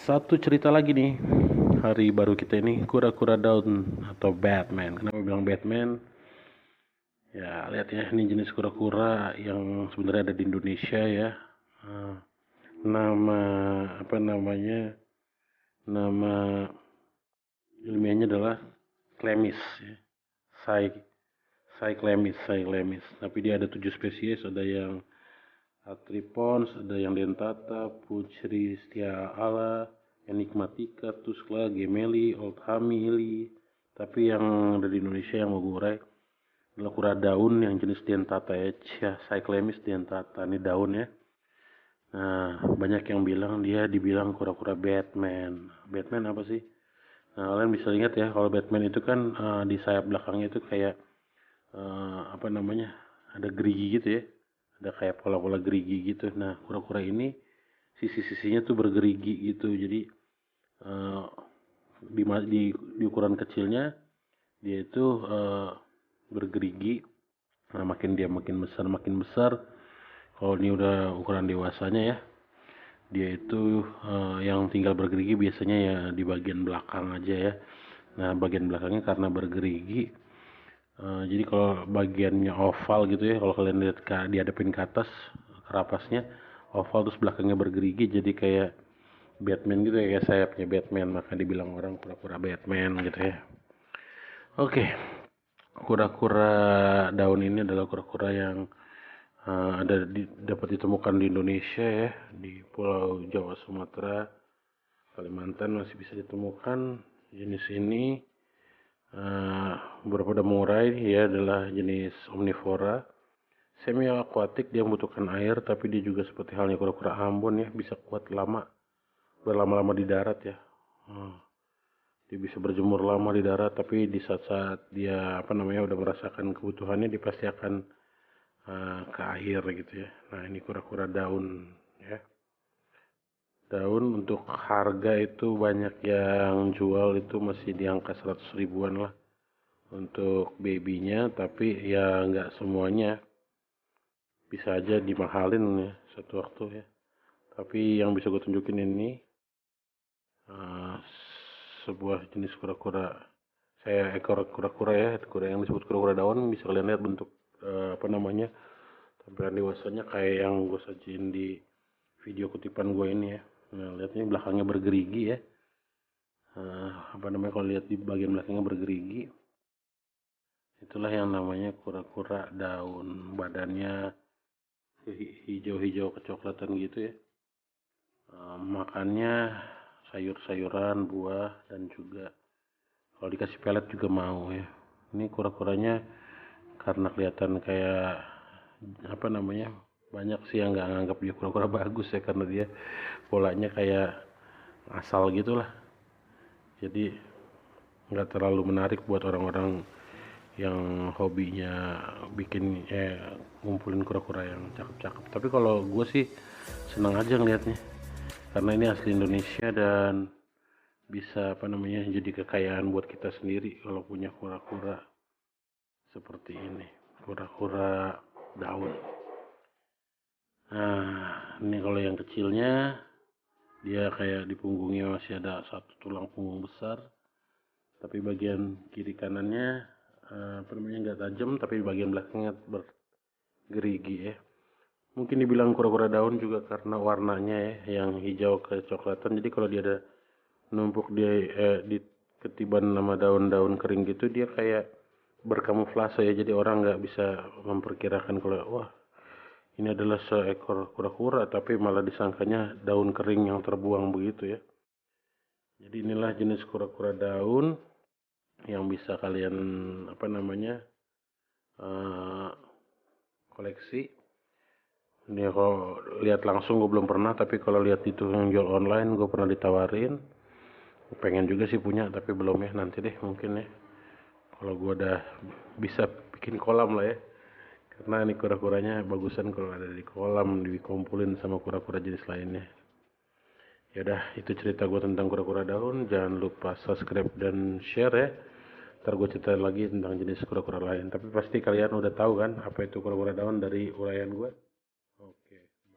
Satu cerita lagi nih, hari baru kita ini kura-kura daun atau Batman. Kenapa bilang Batman? Ya lihat ya, ini jenis kura-kura yang sebenarnya ada di Indonesia ya. Eh, Nama apa namanya? Nama ilmiahnya adalah Clemis ya. Cyclemis. Tapi dia ada 7 spesies, ada yang Atripons, ada yang dentata, Pucri stiaala, enigmatica, tuscla, gemeli, oldhamili. Tapi yang ada di Indonesia yang mau gue urai adalah kura daun yang jenis dentata ya, Cyclemis dentata, ini daun ya. Nah, banyak yang bilang dia dibilang kura-kura Batman. Batman apa sih? Nah, kalian bisa ingat ya, kalau Batman itu kan di sayap belakangnya itu kayak apa namanya? Ada gerigi gitu ya. Ada kayak pola-pola gerigi gitu. Nah, kura-kura ini sisi-sisinya tuh bergerigi gitu. Jadi eh, di ukuran kecilnya dia itu bergerigi. Nah, makin dia makin besar. Kalau ini udah ukuran dewasanya ya, dia itu yang tinggal bergerigi biasanya ya di bagian belakang aja ya. Nah, bagian belakangnya karena bergerigi, jadi kalau bagiannya oval gitu ya, kalau kalian lihat dihadapin ke atas kerapasnya oval, terus belakangnya bergerigi, jadi kayak Batman gitu ya, kayak sayapnya Batman, maka dibilang orang kura-kura Batman gitu ya. Oke, kura-kura daun ini adalah kura-kura yang dapat ditemukan di Indonesia ya, di Pulau Jawa, Sumatera, Kalimantan masih bisa ditemukan jenis ini. Beberapa udah mengurai, ya adalah jenis omnivora, semi akuatik, dia membutuhkan air, tapi dia juga seperti halnya kura-kura Ambon ya, bisa kuat berlama-lama di darat ya. Dia bisa berjemur lama di darat, tapi di saat-saat dia udah merasakan kebutuhannya, dia pasti akan ke air gitu ya. Nah, ini kura-kura daun ya. Daun untuk harga itu banyak yang jual itu masih di angka 100 ribuan lah untuk babynya, tapi ya nggak semuanya, bisa aja dimahalin ya satu waktu ya. Tapi yang bisa gue tunjukin ini uh, sebuah jenis kura-kura, ekor kura-kura ya, kura yang disebut kura-kura daun. Bisa kalian lihat bentuk tampilan dewasanya kayak yang gue sajiin di video kutipan gue ini ya. Nah, lihat ini belakangnya bergerigi ya. Kalau lihat di bagian belakangnya bergerigi, itulah yang namanya kura-kura daun. Badannya hijau-hijau kecoklatan gitu ya. Makannya sayur-sayuran, buah, dan juga kalau dikasih pelet juga mau ya. Ini kura-kuranya karena kelihatan kayak banyak sih yang nggak nganggap dia kura-kura bagus ya, karena dia polanya kayak asal gitulah. Jadi nggak terlalu menarik buat orang-orang yang hobinya bikin ngumpulin kura-kura yang cakep-cakep. Tapi kalau gue sih senang aja ngelihatnya, karena ini asli Indonesia dan bisa jadi kekayaan buat kita sendiri kalau punya kura-kura seperti ini, kura-kura daun. Nah, ini kalau yang kecilnya dia kayak di punggungnya masih ada satu tulang punggung besar, tapi bagian kiri kanannya nggak tajam, tapi bagian belakangnya bergerigi ya. Mungkin dibilang kura-kura daun juga karena warnanya ya, yang hijau kecoklatan. Jadi kalau dia ada numpuk di ketiban sama daun-daun kering gitu, dia kayak berkamuflase ya. Jadi orang nggak bisa memperkirakan kalau wah ini adalah seekor kura-kura, tapi malah disangkanya daun kering yang terbuang begitu ya. Jadi inilah jenis kura-kura daun yang bisa kalian koleksi. Ini kalau lihat langsung gue belum pernah, tapi kalau lihat itu yang jual online gue pernah ditawarin. Pengen juga sih punya, tapi belum ya, nanti deh mungkin ya. Kalau gue udah bisa bikin kolam lah ya. Karena ini kura-kuranya bagusan kalau ada di kolam, dikumpulin sama kura-kura jenis lainnya. Yaudah, itu cerita gue tentang kura-kura daun. Jangan lupa subscribe dan share ya. Ntar gue cerita lagi tentang jenis kura-kura lain. Tapi pasti kalian udah tahu kan apa itu kura-kura daun dari uraian gue.